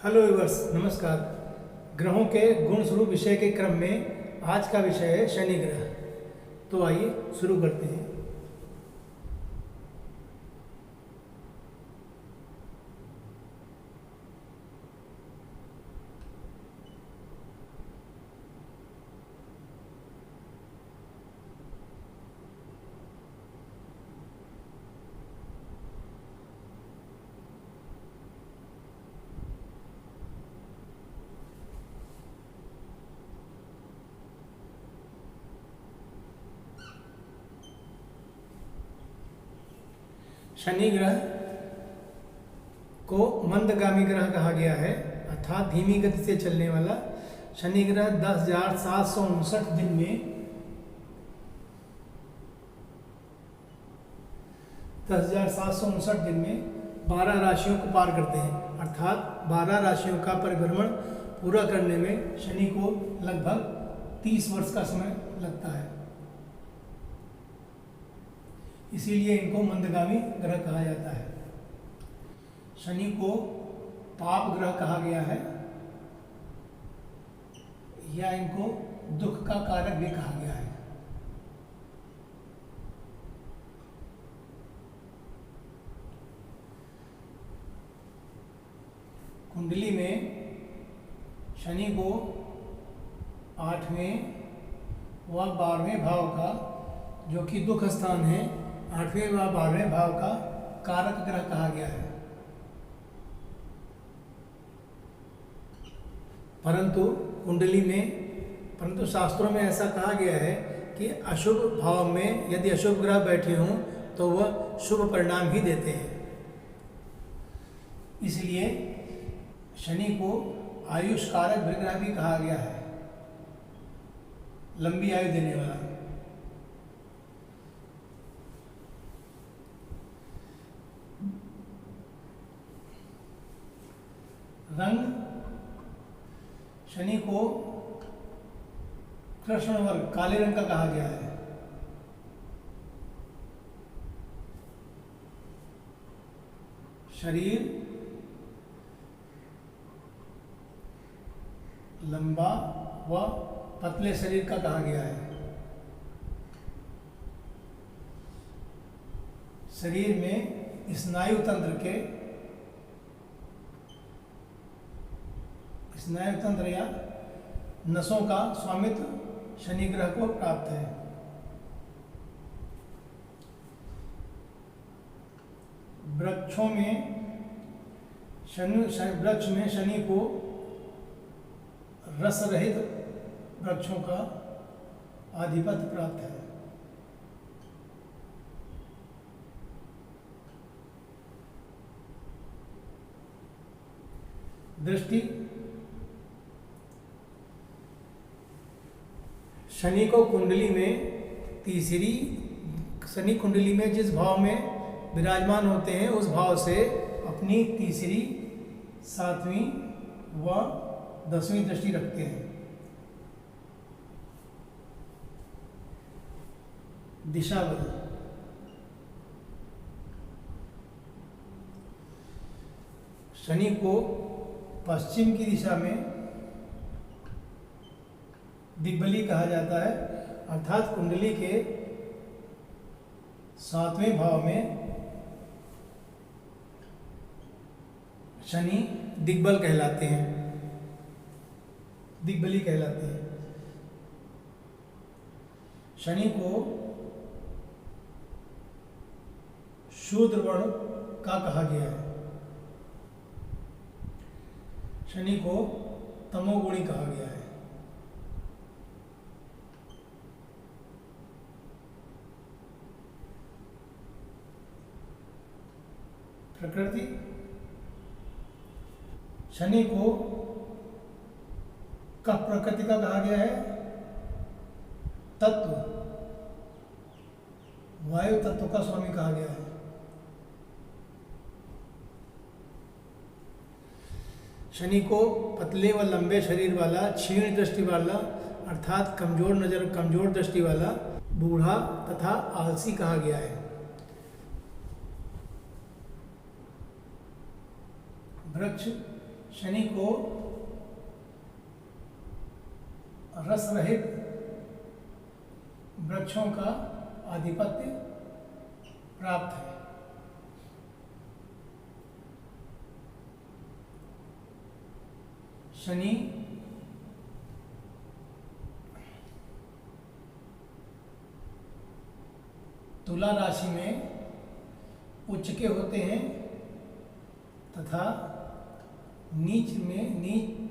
Hello viewers, नमस्कार। ग्रहों के गुण स्वरूप विषय के क्रम में आज का विषय है शनि ग्रह। तो आइए शुरू करते हैं। शनि ग्रह को मंदगामी ग्रह कहा गया है, अर्थात धीमी गति से चलने वाला। शनि ग्रह 10,759 दिन में 10,759 दिन में 12 राशियों को पार करते हैं, अर्थात 12 राशियों का परिभ्रमण पूरा करने में शनि को लगभग 30 वर्ष का समय लगता है। इसीलिए इनको मंदगामी ग्रह कहा जाता है। शनि को पाप ग्रह कहा गया है या इनको दुख का कारक भी कहा गया है। कुंडली में शनि को 8वें व 12वें भाव का, जो कि दुख स्थान है, 8वें व 12वें भाव का कारक ग्रह कहा गया है। परंतु शास्त्रों में ऐसा कहा गया है कि अशुभ भाव में यदि अशुभ ग्रह बैठे हों तो वह शुभ परिणाम ही देते हैं। इसलिए शनि को आयुष कारक ग्रह भी कहा गया है, लंबी आयु देने वाला। रंग शनि को कृष्ण वर्ग, काले रंग का कहा गया है। शरीर लंबा व पतले शरीर का कहा गया है। शरीर में स्नायु तंत्र या नसों का स्वामित्व शनि ग्रह को प्राप्त है। वृक्ष में शनि को रस रहित वृक्षों का आधिपत्य प्राप्त है। दृष्टि शनि कुंडली में जिस भाव में विराजमान होते हैं उस भाव से अपनी तीसरी, 7वीं व 10वीं दृष्टि रखते हैं। दिशा बदल शनि को पश्चिम की दिशा में दिग्बली कहा जाता है, अर्थात कुंडली के 7वें भाव में शनि दिग्बली कहलाते हैं। शनि को शूद्र वर्ण का कहा गया है। शनि को तमोगुणी कहा गया है। प्रकृति शनि को कफ प्रकृति का कहा गया है। तत्व वायु तत्व का स्वामी कहा गया है। शनि को पतले व लंबे शरीर वाला, क्षीण दृष्टि वाला, अर्थात कमजोर दृष्टि वाला, बूढ़ा तथा आलसी कहा गया है। वृक्ष शनि को रस रहित वृक्षों का आधिपत्य प्राप्त है। शनि तुला राशि में उच्च के होते हैं तथा नीच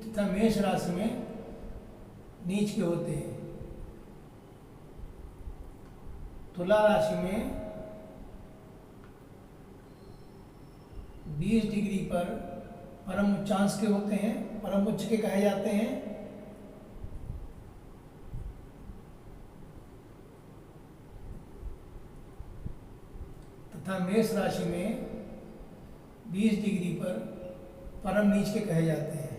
तथा मेष राशि में नीच के होते हैं। तुला राशि में 20 डिग्री पर परम उच्चांश के होते हैं, परम उच्च के कहे जाते हैं। तथा मेष राशि में 20 डिग्री पर परम नीच के कहे जाते हैं।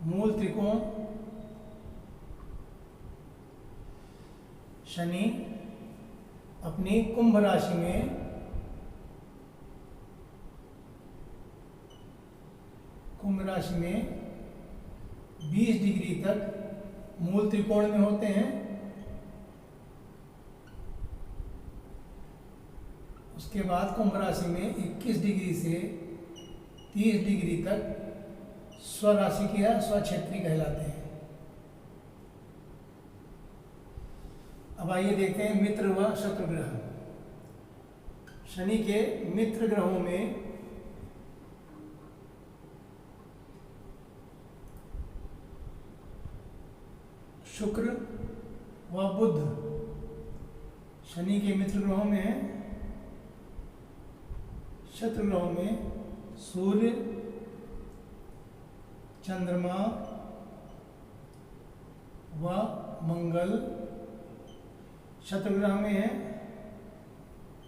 मूल त्रिकोण शनि अपनी कुंभ राशि में कुंभ राशि में 20 डिग्री तक मूल त्रिकोण में होते हैं। उसके बाद कुंभ राशि में 21 डिग्री से 30 डिग्री तक स्वराशि के या स्वक्षेत्री कहलाते हैं। अब आइए देखते हैं मित्र व शत्रु ग्रह। शनि के मित्र ग्रहों में शुक्र व बुध शनि के मित्र ग्रहों में है। शत्रु ग्रहों में सूर्य, चंद्रमा व मंगल शत्रु ग्रह में है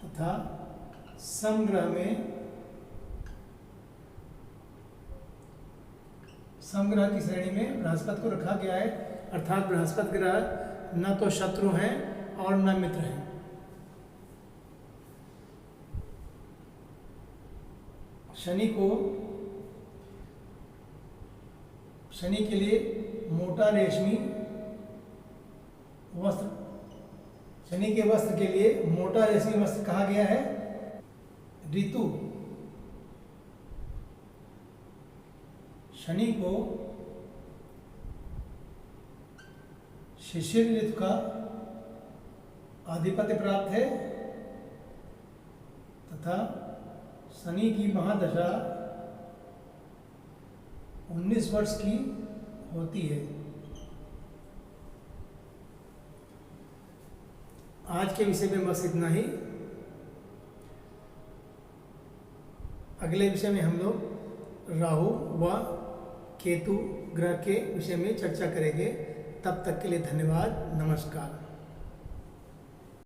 तथा समग्रह में समग्रह की श्रेणी में बृहस्पति को रखा गया है, अर्थात बृहस्पति ग्रह न तो शत्रु हैं और न मित्र हैं। शनि के लिए मोटा रेशमी वस्त्र, शनि के वस्त्र के लिए मोटा रेशमी वस्त्र कहा गया है ऋतु। शनि को शिशिर ऋतु का आधिपत्य प्राप्त है तथा शनि की महादशा 19 वर्ष की होती है। आज के विषय में बस इतना ही। अगले विषय में हम लोग राहु व केतु ग्रह के विषय में चर्चा करेंगे। तब तक के लिए धन्यवाद, नमस्कार।